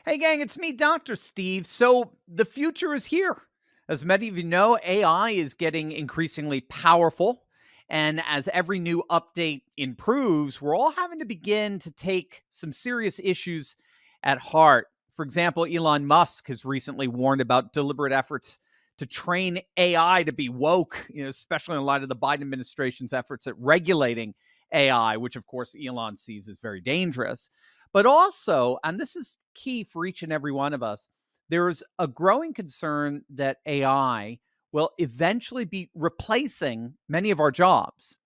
Hey, gang, it's me, Dr. Steve. So, the future is here. As many of you know, AI is getting increasingly powerful. And as every new update improves, we're all having to begin to take some serious issues at heart. For example, Elon Musk has recently warned about deliberate efforts to train AI to be woke, especially in light of the Biden administration's efforts at regulating AI, which, of course, Elon sees as very dangerous. But also, and this is key for each and every one of us, there's a growing concern that AI will eventually be replacing many of our jobs.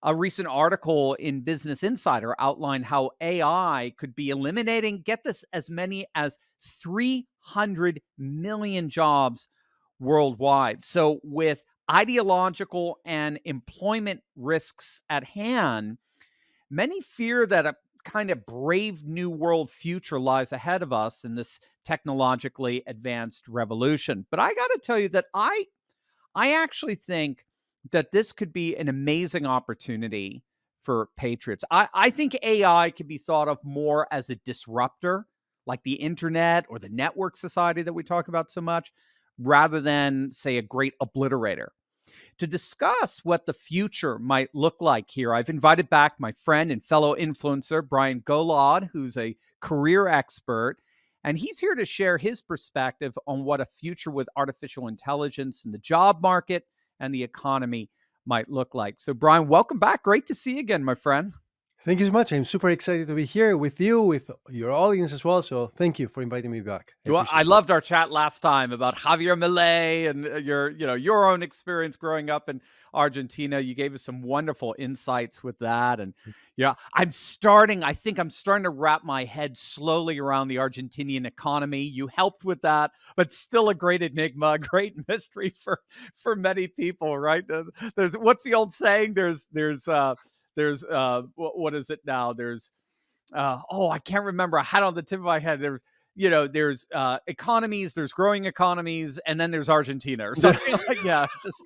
A recent article in Business Insider outlined how AI could be eliminating, get this, as many as 300 million jobs worldwide. So, with ideological and employment risks at hand, many fear that a kind of brave new world future lies ahead of us in this technologically advanced revolution. But I got to tell you that I actually think that this could be an amazing opportunity for patriots. I think AI could be thought of more as a disruptor, like the internet or the network society that we talk about so much, rather than, say, a great obliterator. To discuss what the future might look like here, I've invited back my friend and fellow influencer, Brian Golod, who's a career expert, and he's here to share his perspective on what a future with artificial intelligence in the job market and the economy might look like. So, Brian, welcome back. Great to see you again, my friend. Thank you so much. I'm super excited to be here with you, with your audience as well. So thank you for inviting me back. I Well, I appreciate it. loved our chat last time about Javier Milei and your own experience growing up in Argentina. You gave us some wonderful insights with that, and I think I'm starting to wrap my head slowly around the Argentinian economy. You helped with that, but still a great enigma, a great mystery for many people. Right? There's what's the old saying? What is it now? I can't remember. I had it on the tip of my head. There's economies, there's growing economies, and then there's Argentina or Yeah. something like just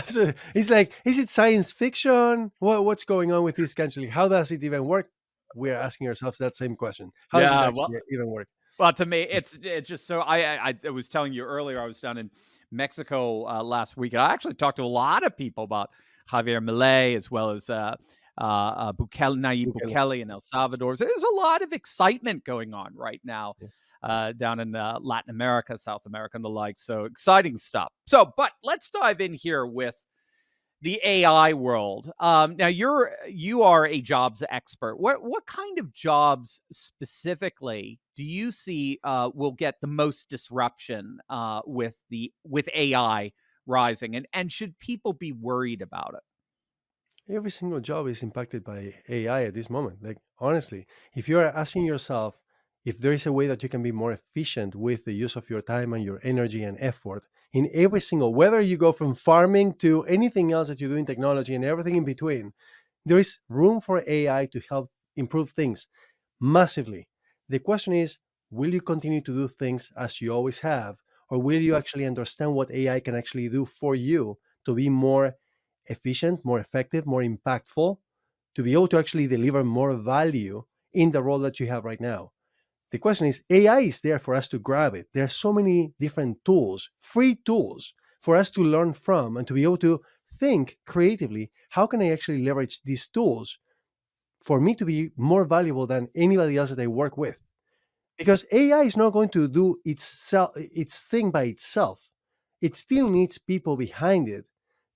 So it's like, is it science fiction? What's going on with this country? How does it even work? We're asking ourselves that same question. How does it yeah. actually even work? Well, to me, it's just so I was telling you earlier. I was down in Mexico last week, and I actually talked to a lot of people about Javier Milei as well as Nayib Okay. Bukele in El Salvador. So there's a lot of excitement going on right now Yeah. down in Latin America, South America, and the like. So exciting stuff. So, but let's dive in here with the AI world. Now you are a jobs expert. What kind of jobs specifically do you see will get the most disruption with AI rising, and should people be worried about it? Every single job is impacted by AI at this moment. Like, honestly, if you are asking yourself if there is a way that you can be more efficient with the use of your time and your energy and effort in every single, whether you go from farming to anything else that you do in technology and everything in between, there is room for AI to help improve things massively. The question is, will you continue to do things as you always have, or will you actually understand what AI can actually do for you to be more efficient, more effective, more impactful, to be able to actually deliver more value in the role that you have right now? The question is, AI is there for us to grab it. There are so many different tools, free tools for us to learn from and to be able to think creatively. How can I actually leverage these tools for me to be more valuable than anybody else that I work with? Because AI is not going to do its thing by itself. It still needs people behind it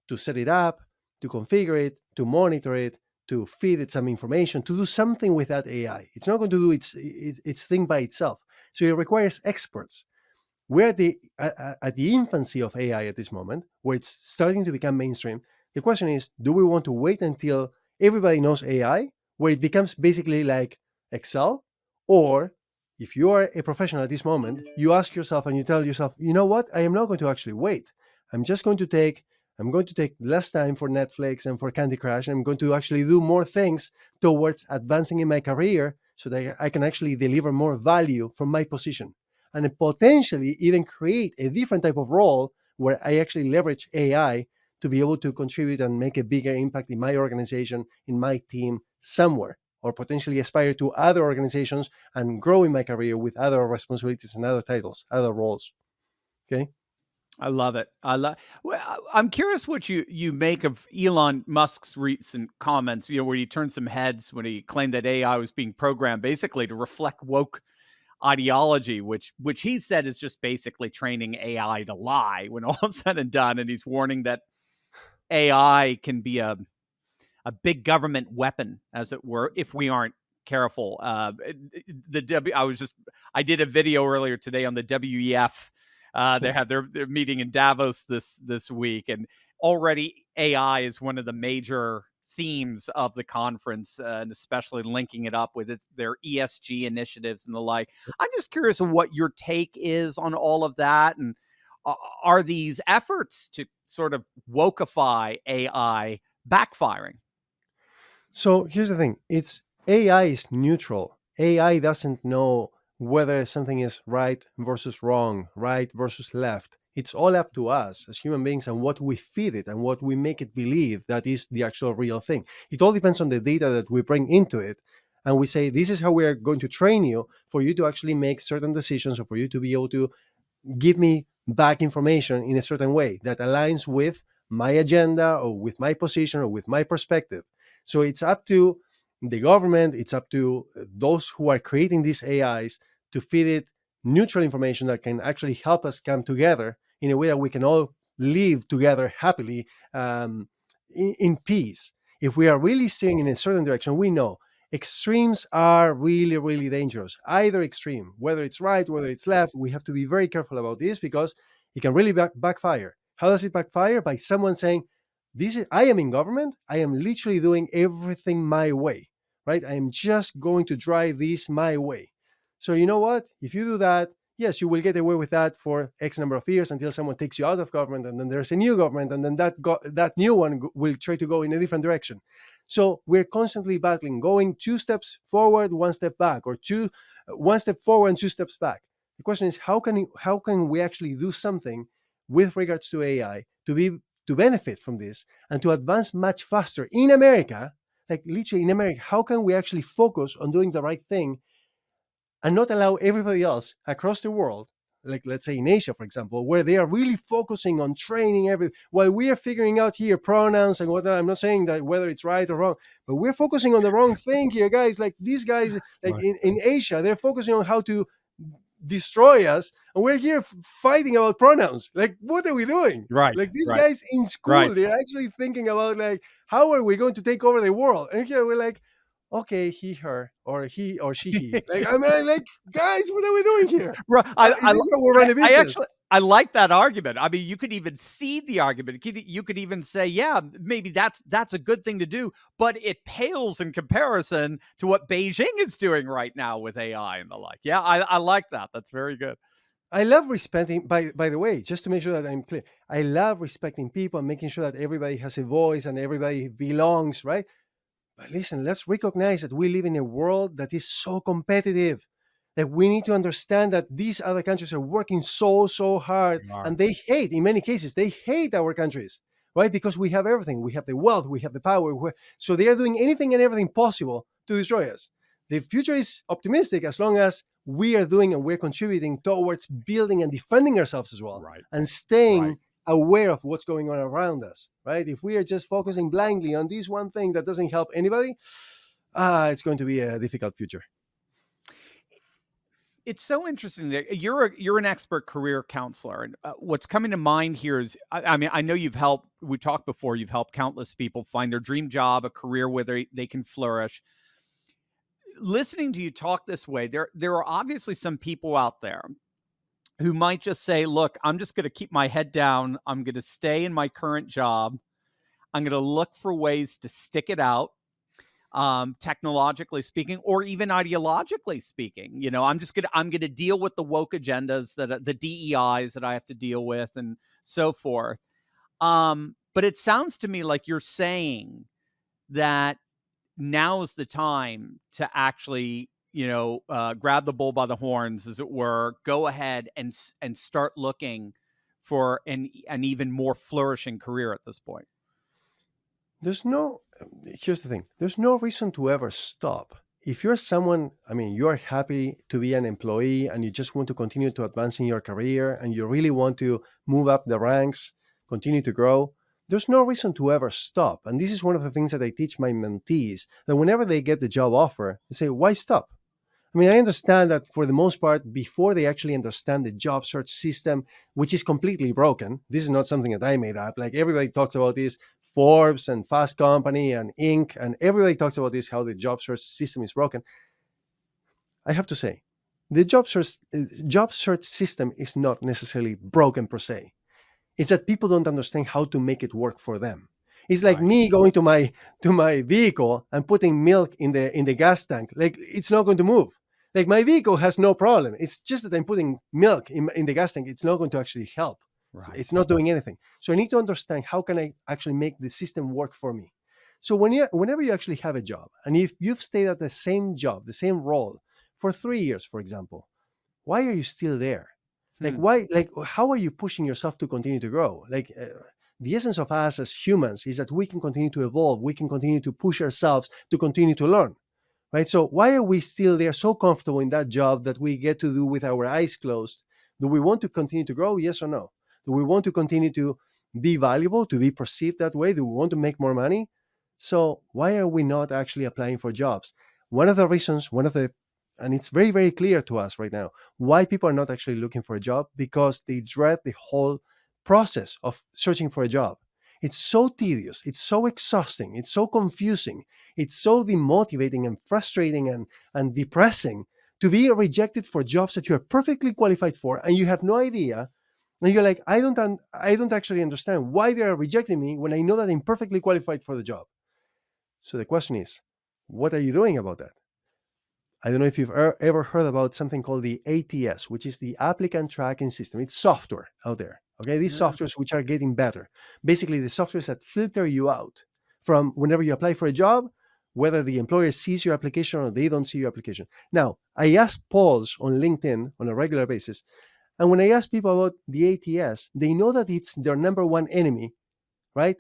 to set it up, to configure it, to monitor it, to feed it some information, to do something with that AI. It's not going to do its thing by itself. So it requires experts. We're at the infancy of AI at this moment, where it's starting to become mainstream. The question is, do we want to wait until everybody knows AI, where it becomes basically like Excel? Or if you are a professional at this moment, you ask yourself and you tell yourself, you know what? I am not going to actually wait. I'm just going to take I'm going to take less time for Netflix and for Candy Crush. I'm going to actually do more things towards advancing in my career so that I can actually deliver more value from my position and potentially even create a different type of role where I actually leverage AI to be able to contribute and make a bigger impact in my organization, in my team, somewhere. or potentially aspire to other organizations and grow in my career with other responsibilities and other titles, other roles. Okay. I love it. I'm curious what you make of Elon Musk's recent comments, where he turned some heads when he claimed that AI was being programmed basically to reflect woke ideology, which he said is just basically training AI to lie when all is said and done. And he's warning that AI can be a big government weapon, as it were, if we aren't careful. I did a video earlier today on the WEF. They have their meeting in Davos this week, and already AI is one of the major themes of the conference, and especially linking it up with their ESG initiatives and the like. I'm just curious of what your take is on all of that, and are these efforts to sort of wokeify AI backfiring? So here's the thing. It's AI is neutral. AI doesn't know whether something is right versus wrong, right versus left. It's all up to us as human beings and what we feed it and what we make it believe that is the actual real thing. It all depends on the data that we bring into it. And we say, this is how we are going to train you for you to actually make certain decisions or for you to be able to give me back information in a certain way that aligns with my agenda or with my position or with my perspective. So it's up to the government, it's up to those who are creating these AIs to feed it neutral information that can actually help us come together in a way that we can all live together happily, in peace. If we are really steering in a certain direction, we know extremes are really, really dangerous. Either extreme, whether it's right, whether it's left, we have to be very careful about this because it can really backfire. How does it backfire? By someone saying, I am in government, I am literally doing everything my way, right? I am just going to drive this my way. So you know what? If you do that, yes, you will get away with that for X number of years until someone takes you out of government, and then there's a new government, and then that new one will try to go in a different direction. So we're constantly battling, going 2 steps forward, 1 step back, or 1 step forward and 2 steps back. The question is, how can we actually do something with regards to AI to benefit from this and to advance much faster in America, like literally in America? How can we actually focus on doing the right thing and not allow everybody else across the world, like let's say in Asia, for example, where they are really focusing on training everything, while we are figuring out here pronouns and whatnot. I'm not saying that whether it's right or wrong, but we're focusing on the wrong thing here, guys. Like these guys, like Right. in Asia, they're focusing on how to destroy us, and we're here fighting about pronouns. Like, what are we doing? Right, Like these right, guys in school, right. they're actually thinking about like, how are we going to take over the world? And here we're like, okay, he, her, or he, or she, he. Like, I mean, like, guys, what are we doing here? Right. Is this how we're running a I business? actually I like that argument. I mean, you could even seed the argument. You could even say, yeah, maybe that's a good thing to do, but it pales in comparison to what Beijing is doing right now with AI and the like. Yeah, I like that. That's very good. I love respecting, by the way, just to make sure that I'm clear, I love respecting people and making sure that everybody has a voice and everybody belongs, right? But listen, let's recognize that we live in a world that is so competitive that we need to understand that these other countries are working so hard, They are. and they hate, in many cases, they hate our countries, right? Because we have everything. We have the wealth, we have the power. So they are doing anything and everything possible to destroy us. The future is optimistic as long as we are doing and we're contributing towards building and defending ourselves as well, Right, and right. staying aware of what's going on around us, right? If we are just focusing blindly on this one thing that doesn't help anybody, it's going to be a difficult future. It's so interesting that you're an expert career counselor, and what's coming to mind here is, I mean, I know you've helped. We talked before. You've helped countless people find their dream job, a career where they can flourish. Listening to you talk this way, there are obviously some people out there who might just say, "Look, I'm just going to keep my head down. I'm going to stay in my current job. I'm going to look for ways to stick it out." Technologically speaking, or even ideologically speaking, I'm gonna deal with the woke agendas that the DEIs that I have to deal with, and so forth. But it sounds to me like you're saying that now's the time to actually, grab the bull by the horns, as it were, go ahead and start looking for an even more flourishing career at this point. There's no, here's the thing, there's no reason to ever stop. If you're someone, I mean, you're happy to be an employee and you just want to continue to advance in your career and you really want to move up the ranks, continue to grow, there's no reason to ever stop. And this is one of the things that I teach my mentees, that whenever they get the job offer, they say, why stop? I mean, I understand that for the most part, before they actually understand the job search system, which is completely broken, this is not something that I made up. Like everybody talks about this, Forbes and Fast Company and Inc. and everybody talks about this, how the job search system is broken. I have to say, the job search system is not necessarily broken per se. It's that people don't understand how to make it work for them. It's like Right. me going to my vehicle and putting milk in the gas tank. Like it's not going to move. Like my vehicle has no problem. It's just that I'm putting milk in the gas tank. It's not going to actually help. Right. It's not doing anything. So I need to understand how can I actually make the system work for me. So whenever you actually have a job, and if you've stayed at the same job, the same role for 3 years, for example, why are you still there? Like Hmm. why, like how are you pushing yourself to continue to grow? Like the essence of us as humans is that we can continue to evolve, we can continue to push ourselves to continue to learn, right? So why are we still there so comfortable in that job that we get to do with our eyes closed? Do we want to continue to grow? Yes or no? Do we want to continue to be valuable, to be perceived that way? Do we want to make more money? So why are we not actually applying for jobs? One of the reasons, and it's very, very clear to us right now, why people are not actually looking for a job, because they dread the whole process of searching for a job. It's so tedious, it's so exhausting, it's so confusing, it's so demotivating and frustrating and depressing to be rejected for jobs that you are perfectly qualified for and you have no idea. And you're like, I don't actually understand why they are rejecting me when I know that I'm perfectly qualified for the job. So the question is, what are you doing about that? I don't know if you've ever heard about something called the ATS, which is the applicant tracking system. It's software out there. Okay, these Yeah. softwares which are getting better. Basically, the softwares that filter you out from whenever you apply for a job, whether the employer sees your application or they don't see your application. Now, I ask polls on LinkedIn on a regular basis, and when I ask people about the ATS, they know that it's their number one enemy, right?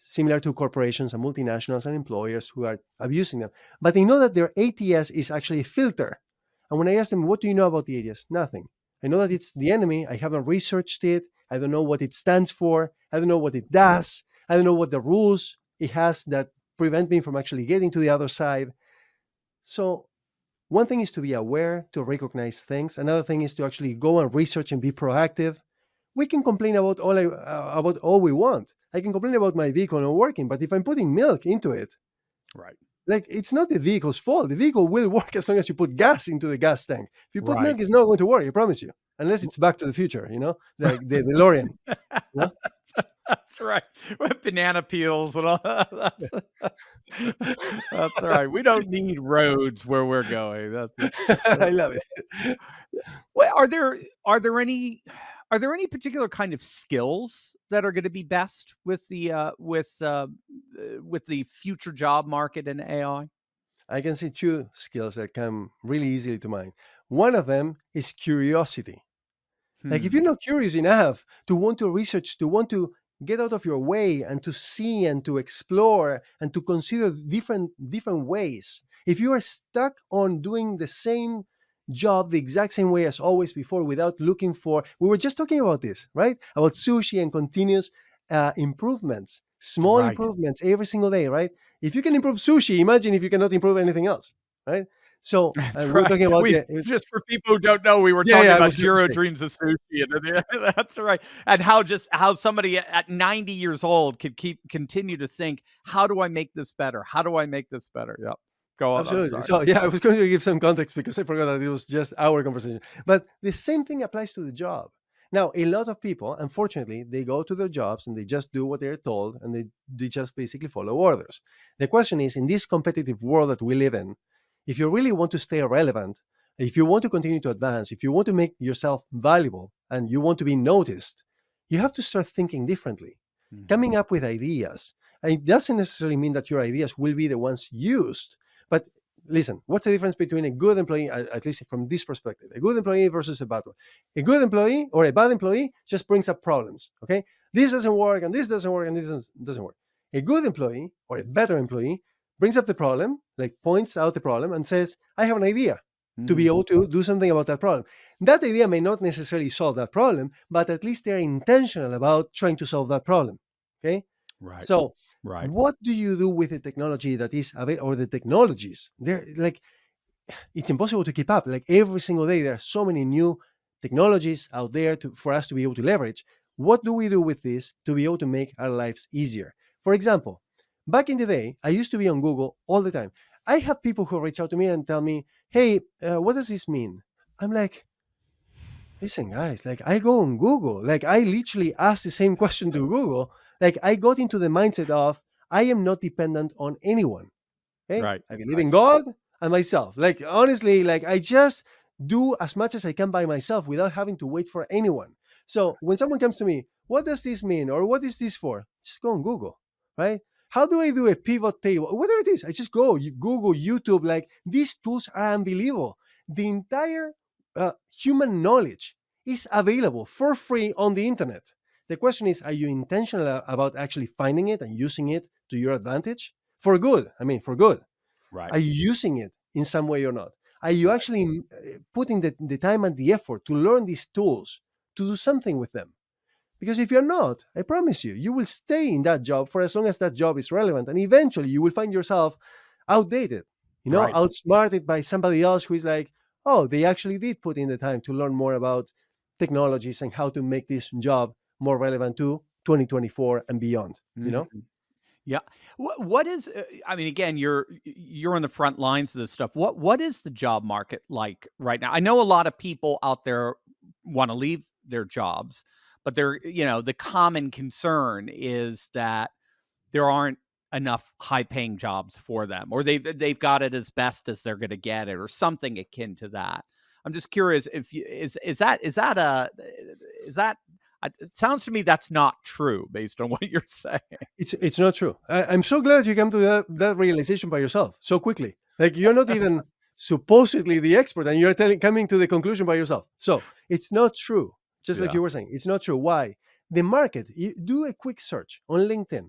Similar to corporations and multinationals and employers who are abusing them. But they know that their ATS is actually a filter. And when I ask them, what do you know about the ATS? Nothing. I know that it's the enemy. I haven't researched it. I don't know what it stands for. I don't know what it does. I don't know what the rules it has that prevent me from actually getting to the other side. So one thing is to be aware, to recognize things. Another thing is to actually go and research and be proactive. We can complain about all we want. I can complain about my vehicle not working, but if I'm putting milk into it, Right. like it's not the vehicle's fault. The vehicle will work as long as you put gas into the gas tank. If you put Right. milk, it's not going to work. I promise you, unless it's Back to the Future, like the DeLorean. You know? That's right. With banana peels and all that. That's right. We don't need roads where we're going. I That's love it. well, are there any particular kind of skills that are gonna be best with the future job market and AI? I can see two skills that come really easily to mind. One of them is curiosity. Like if Hmm. you're not curious enough to want to research, to want to get out of your way and to see and to explore and to consider different ways, if you are stuck on doing the same job the exact same way as always before without looking for, we were just talking about this, right? About sushi and continuous improvements, small Right. improvements every single day, right? If you can improve sushi, imagine if you cannot improve anything else, right? So That's we're right. talking about We just for people who don't know, we were yeah, talking yeah. I about was going to Jiro say. Dreams of Sushi, and that's right. And how somebody at 90 years old could continue to think, "How do I make this better? How do I make this better?" Yep. Go on. I'm Absolutely. sorry. So yeah, I was going to give some context because I forgot that it was just our conversation. But the same thing applies to the job. Now, a lot of people, unfortunately, they go to their jobs and they just do what they're told and they just basically follow orders. The question is, in this competitive world that we live in, if you really want to stay relevant, if you want to continue to advance, if you want to make yourself valuable and you want to be noticed, you have to start thinking differently, Mhm. coming up with ideas. And it doesn't necessarily mean that your ideas will be the ones used, but listen, what's the difference between a good employee, at least from this perspective, a good employee versus a bad one? A good employee or a bad employee just brings up problems. Okay, this doesn't work, and this doesn't work, and this doesn't work. A good employee or a better employee brings up the problem, like points out the problem and says, I have an idea to be Mhm. able to do something about that problem. That idea may not necessarily solve that problem, but at least they're intentional about trying to solve that problem. Okay. Right. So, Right. what do you do with the technology that is available, or the technologies? They're like, it's impossible to keep up. Like every single day, there are so many new technologies out there for us to be able to leverage. What do we do with this to be able to make our lives easier? For example, back in the day, I used to be on Google all the time. I have people who reach out to me and tell me, hey, what does this mean? I'm like, listen, guys, like I go on Google, like I literally ask the same question to Google. Like I got into the mindset of I am not dependent on anyone. Okay. Right. I believe Right. in God and myself. Like honestly, like I just do as much as I can by myself without having to wait for anyone. So when someone comes to me, what does this mean? Or what is this for? Just go on Google, right? How do I do a pivot table? Whatever it is, I just go, Google, YouTube, like these tools are unbelievable. The entire human knowledge is available for free on the internet. The question is, are you intentional about actually finding it and using it to your advantage? For good. I mean, for good. Right. Are you using it in some way or not? Are you Right. actually putting the time and the effort to learn these tools, to do something with them? Because if you're not, I promise you, you will stay in that job for as long as that job is relevant. And eventually you will find yourself outdated, Right. outsmarted by somebody else who is like, oh, they actually did put in the time to learn more about technologies and how to make this job more relevant to 2024 and beyond. Mhm. Yeah. What is I mean, again, you're on the front lines of this stuff. What is the job market like right now? I know a lot of people out there want to leave their jobs, but the common concern is that there aren't enough high-paying jobs for them, or they've got it as best as they're going to get it, or something akin to that. I'm just curious if you is that it sounds to me that's not true based on what you're saying. It's not true. I'm so glad you came to that realization by yourself so quickly. Like you're not even supposedly the expert, and you're coming to the conclusion by yourself. So it's not true. Just like Yeah. you were saying, it's not true. Why? The market. You do a quick search on LinkedIn,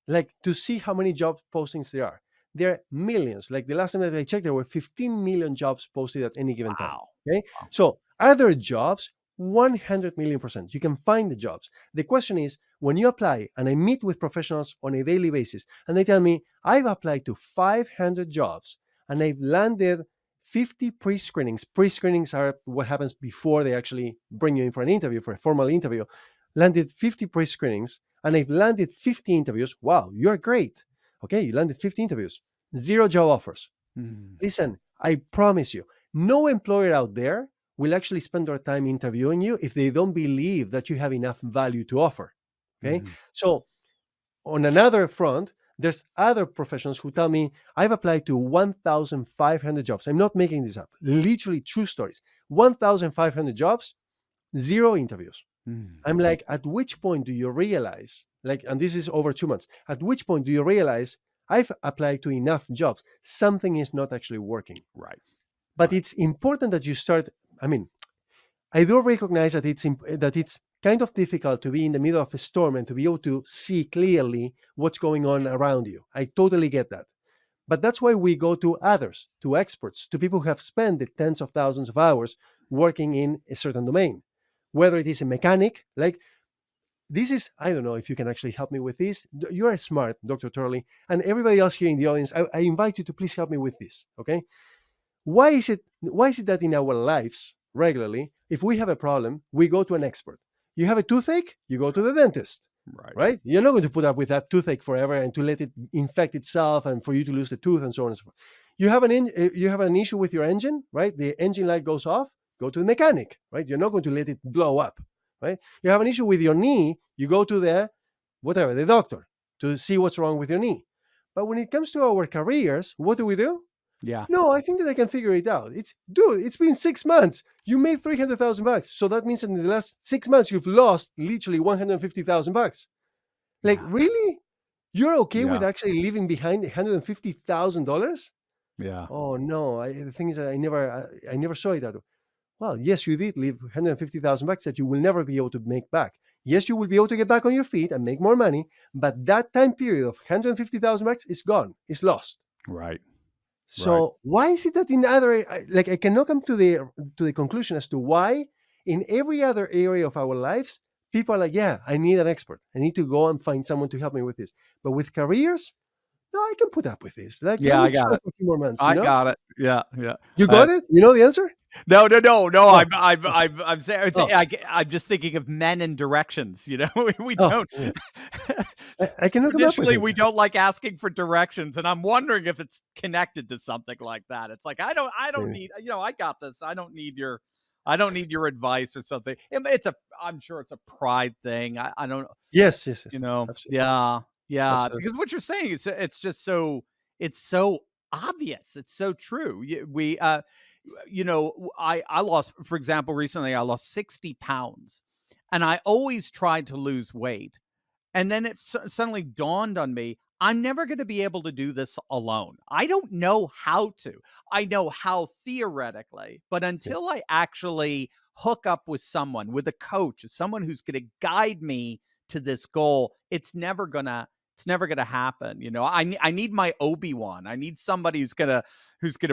like to see how many job postings there are. There are millions. Like the last time that I checked, there were 15 million jobs posted at any given time. Wow. Okay. Wow. So are there jobs? 100 million percent. You can find the jobs. The question is, when you apply, and I meet with professionals on a daily basis, and they tell me, I've applied to 500 jobs and I've landed 50 pre screenings. Pre screenings are what happens before they actually bring you in for an interview, for a formal interview. Landed 50 pre screenings and I've landed 50 interviews. Wow, you're great. Okay, you landed 50 interviews, 0 job offers. Mm. Listen, I promise you, no employer out there will actually spend their time interviewing you if they don't believe that you have enough value to offer. Okay. Mhm. So, on another front, there's other professionals who tell me, I've applied to 1,500 jobs. I'm not making this up. Literally true stories. 1,500 jobs, 0 interviews. Mm. I'm like, at which point do you realize, like, and this is over 2 months, at which point do you realize I've applied to enough jobs? Something is not actually working. Right. But Right. it's important that you start. I mean, I do recognize that it's kind of difficult to be in the middle of a storm and to be able to see clearly what's going on around you. I totally get that. But that's why we go to others, to experts, to people who have spent the tens of thousands of hours working in a certain domain. Whether it is a mechanic, like this is, I don't know if you can actually help me with this. You're smart, Dr. Turley, and everybody else here in the audience, I invite you to please help me with this, okay? Why is it that in our lives regularly, if we have a problem, we go to an expert? You have a toothache, you go to the dentist, Right. right? You're not going to put up with that toothache forever and to let it infect itself and for you to lose the tooth and so on and so forth. You have an issue with your engine, right? The engine light goes off, go to the mechanic, right? You're not going to let it blow up, right? You have an issue with your knee, you go to the doctor to see what's wrong with your knee. But when it comes to our careers, what do? Yeah. No, I think that I can figure it out. It's been 6 months. You made $300,000. So that means that in the last 6 months, you've lost literally $150,000. Like, Yeah. really? You're okay with Yeah. actually leaving behind $150,000? Yeah. Oh no! The thing is that I never saw it that way. Well, yes, you did leave $150,000 that you will never be able to make back. Yes, you will be able to get back on your feet and make more money, but that time period of 150,000 bucks is gone, it's lost. Right. Right. So why is it that in other, like, I cannot come to the conclusion as to why in every other area of our lives people are like, yeah, I need an expert, I need to go and find someone to help me with this. But with careers, no, I can put up with this. Like, let Yeah, me I got try it. for a few more months. I got it. Yeah, yeah. You Uh, got it. You know the answer. no, no, no, no. Oh, I'm saying oh, I'm just thinking of men and directions. You know, we oh, don't. yeah. I cannot come up with Traditionally, it. we don't like asking for directions, and I'm wondering if it's connected to something like that. It's like I don't Yeah. need. You know, I got this. I don't need your advice or something. It's a. I'm sure it's a pride thing. I don't. Yes, yes, You yes. know. Absolutely, Yeah, yeah. absolutely. Because what you're saying is it's just so it's so obvious. It's so true. We you know, I lost, for example, recently I lost 60 pounds, and I always tried to lose weight. And then it suddenly dawned on me, I'm never going to be able to do this alone. I don't know how to. I know how theoretically, but Yeah, until I actually hook up with someone, with a coach, someone who's going to guide me to this goal, it's never gonna happen. You know, I need my Obi-Wan. I need somebody who's gonna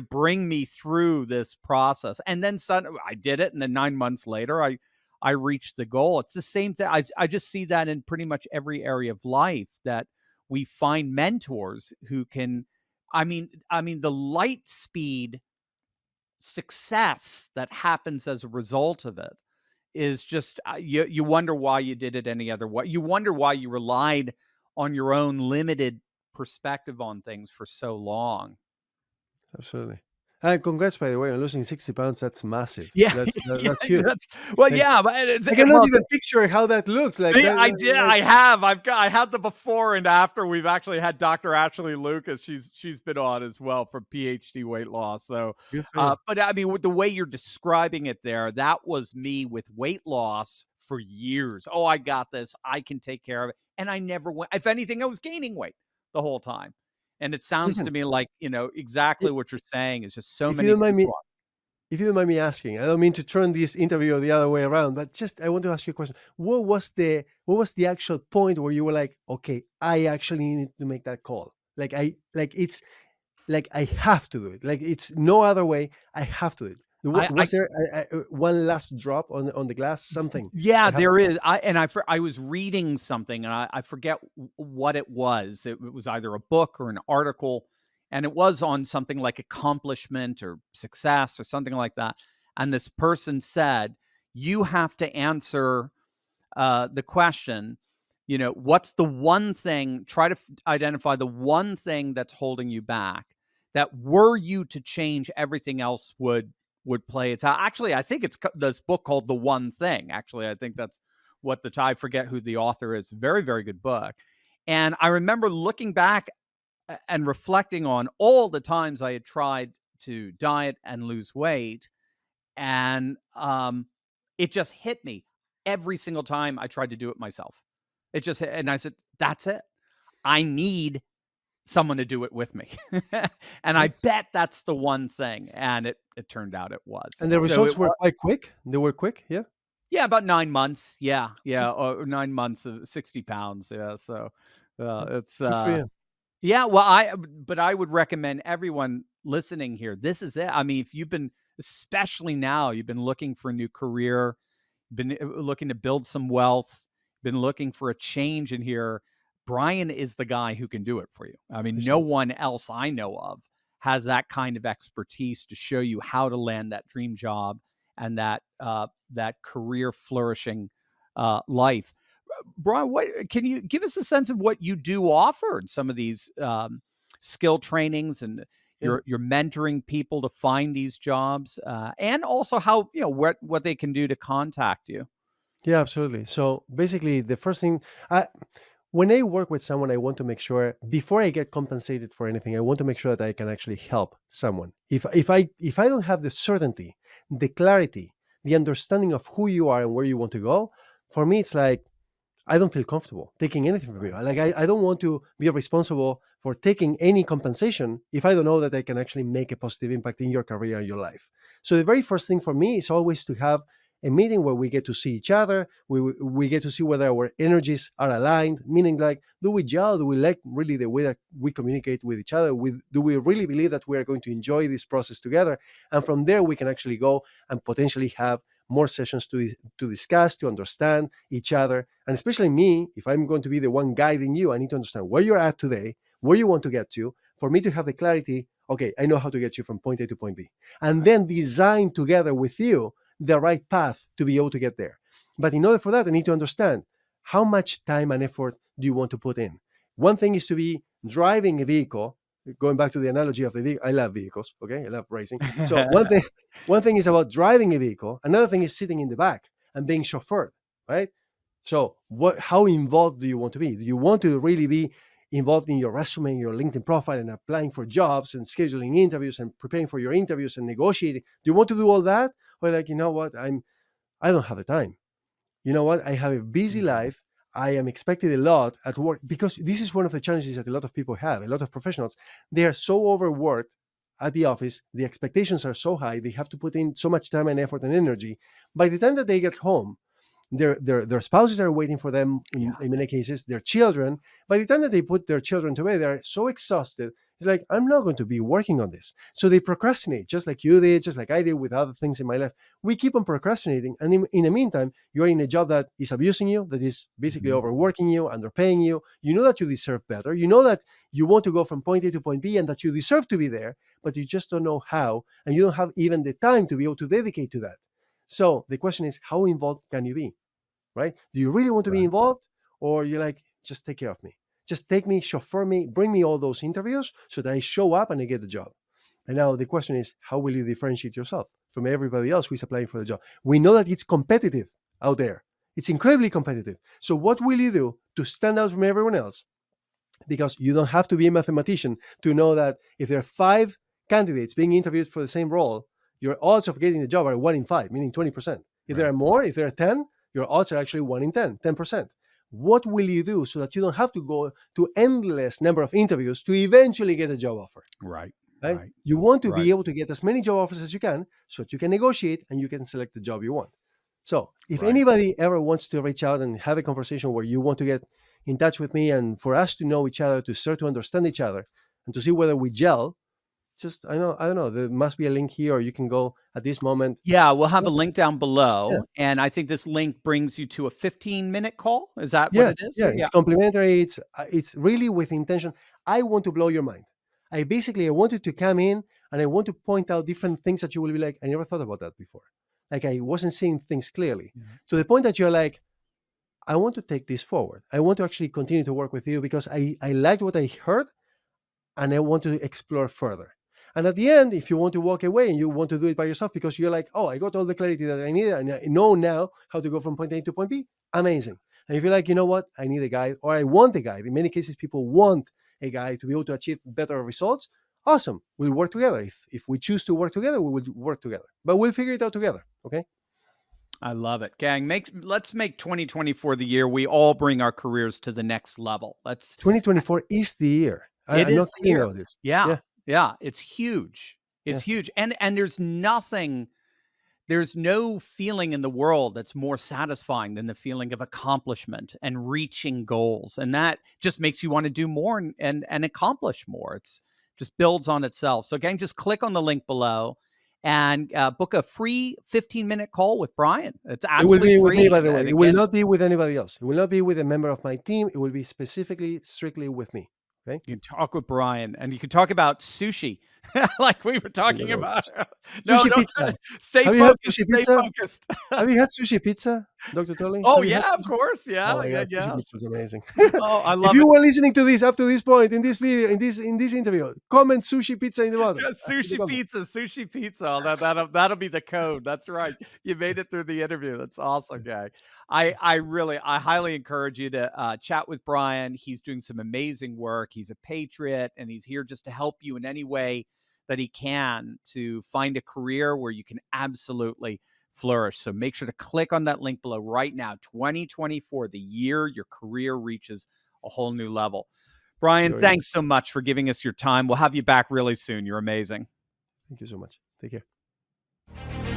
bring me through this process. And then I did it, and then 9 months later, I reached the goal. It's the same thing. I just see that in pretty much every area of life, that we find mentors who can. I mean, the light speed success that happens as a result of it is just you wonder why you did it any other way. You wonder why you relied on your own limited perspective on things for so long. absolutely. And congrats, by the way, on losing 60 pounds. That's massive. Yeah, yeah, That's huge. that's well, Like, yeah, but it's I cannot well, even picture how that looks. Like that. I did. Like, I have. I had the before and after. We've actually had Dr. Ashley Lucas. She's been on as well for PhD weight loss. So, good for you. but I mean, with the way you're describing it there, that was me with weight loss for years. Oh, I got this. I can take care of it. And I never went. If anything, I was gaining weight the whole time. And it sounds to Listen, me like, i- exactly what you're saying is just so if you many don't mind me, people. if you don't mind me asking, I don't mean to turn this interview the other way around, but just I want to ask you a question. What was the actual point where you were like, okay, I actually need to make that call? It's like I have to do it. Like it's no other way. I have to do it. I Was there one last drop on the glass? Something Yeah, that happened? there is. I was reading something, and I forget what it was. It was either a book or an article, and it was on something like accomplishment or success or something like that. And this person said, "You have to answer the question. What's the one thing? Try to identify the one thing that's holding you back. That were you to change, everything else would play its out." Actually, I think it's this book called The One Thing. Actually, I think that's what I forget who the author is. Very, very good book. And I remember looking back and reflecting on all the times I had tried to diet and lose weight, and it just hit me every single time I tried to do it myself. It just hit, and I said, "That's it. I need someone to do it with me." And I bet that's the one thing. And it turned out it was. And the So results were quite quick. They were quick. Yeah. yeah, about 9 months. Yeah, yeah, or 9 months of 60 pounds. Yeah, so it's Good for you. yeah. Well, but I would recommend everyone listening here. This is it. I mean, if you've been, especially now, you've been looking for a new career, been looking to build some wealth, been looking for a change in here, Brian is the guy who can do it for you. I mean, no Appreciate it. one else I know of has that kind of expertise to show you how to land that dream job and that career flourishing life. Brian, what can you give us a sense of what you do offer in some of these skill trainings, and Yeah. you're mentoring people to find these jobs, and also how what they can do to contact you? Yeah, absolutely. So basically, the first thing, when I work with someone, I want to make sure before I get compensated for anything, I want to make sure that I can actually help someone. If I don't have the certainty, the clarity, the understanding of who you are and where you want to go, for me, it's like I don't feel comfortable taking anything from you. Like I don't want to be responsible for taking any compensation if I don't know that I can actually make a positive impact in your career and your life. So the very first thing for me is always to have a meeting where we get to see each other. We get to see whether our energies are aligned, meaning like, do we gel? Do we like really the way that we communicate with each other? Do we really believe that we are going to enjoy this process together? And from there, we can actually go and potentially have more sessions to discuss, to understand each other. And especially me, if I'm going to be the one guiding you, I need to understand where you're at today, where you want to get to, for me to have the clarity, okay, I know how to get you from point A to point B. And then design together with you the right path to be able to get there. But in order for that, I need to understand how much time and effort do you want to put in. One thing is to be driving a vehicle. Going back to the analogy of the vehicle, I love vehicles, okay? I love racing. So one thing is about driving a vehicle. Another thing is sitting in the back and being chauffeured, right? So how involved do you want to be? Do you want to really be involved in your resume, your LinkedIn profile, and applying for jobs and scheduling interviews and preparing for your interviews and negotiating? Do you want to do all that? Or like, you know what, I don't have the time. You know what, I have a busy life. I am expected a lot at work, because this is one of the challenges that a lot of people have. A lot of professionals, they are so overworked at the office. The expectations are so high. They have to put in so much time and effort and energy. By the time that they get home, their spouses are waiting for them in many cases, their children. By the time that they put their children to bed, they're so exhausted. It's like, I'm not going to be working on this. So they procrastinate, just like you did, just like I did with other things in my life. We keep on procrastinating. And in the meantime, you're in a job that is abusing you, that is basically overworking you, underpaying you. You know that you deserve better. You know that you want to go from point A to point B and that you deserve to be there, but you just don't know how. And you don't have even the time to be able to dedicate to that. So the question is, how involved can you be, right? Do you really want to be involved, or you're like, just take care of me? Just take me, chauffeur me, bring me all those interviews so that I show up and I get the job. And now the question is, how will you differentiate yourself from everybody else who is applying for the job? We know that it's competitive out there. It's incredibly competitive. So what will you do to stand out from everyone else? Because you don't have to be a mathematician to know that if there are 5 candidates being interviewed for the same role, your odds of getting the job are 1 in 5, meaning 20%. If there are more, if there are 10, your odds are actually 1 in 10, 10%. What will you do so that you don't have to go to endless number of interviews to eventually get a job offer? Right. You want to be able to get as many job offers as you can so that you can negotiate and you can select the job you want. So if anybody ever wants to reach out and have a conversation where you want to get in touch with me and for us to know each other, to start to understand each other and to see whether we gel, just, I don't know, there must be a link here, or you can go at this moment. Yeah, we'll have a link down below. And I think this link brings you to a 15-minute call. Is that what it is? Yeah, it's complimentary. It's really with intention. I want to blow your mind. I wanted to come in and I want to point out different things that you will be like, I never thought about that before. Like, I wasn't seeing things clearly, to the point that you're like, I want to take this forward. I want to actually continue to work with you because I liked what I heard and I want to explore further. And at the end, if you want to walk away and you want to do it by yourself because you're like, oh, I got all the clarity that I needed and I know now how to go from point A to point B, amazing. And if you're like, you know what, I need a guide, or I want a guide. In many cases, people want a guide to be able to achieve better results. Awesome. We'll work together. If we choose to work together, we will work together. But we'll figure it out together. Okay? I love it. Gang, let's make 2024 the year we all bring our careers to the next level. 2024 is the year. I'm not kidding about this. Yeah, it's huge. It's huge. And there's no feeling in the world that's more satisfying than the feeling of accomplishment and reaching goals. And that just makes you want to do more and accomplish more. It's just builds on itself. So gang, just click on the link below and book a free 15-minute call with Brian. It's absolutely free. It will be free. with me, by the way. It will not be with anybody else. It will not be with a member of my team. It will be strictly with me. Okay. You can talk with Brian and you can talk about sushi like we were talking about. Sushi pizza. Stay focused. Have you had sushi pizza, Dr. Turley? Oh, yeah, of course. Yeah. Oh, yeah. Sushi pizza was amazing. Oh, I love it. If you were listening to this up to this point in this video, in this interview, comment sushi pizza in the bottom. Yeah, sushi pizza. Oh, that'll be the code. That's right. You made it through the interview. That's awesome, guy. I highly encourage you to chat with Brian. He's doing some amazing work. He's a patriot and he's here just to help you in any way that he can to find a career where you can absolutely flourish. So make sure to click on that link below right now. 2024, the year your career reaches a whole new level. Brian, thanks so much for giving us your time. We'll have you back really soon. You're amazing. Thank you so much. Take care.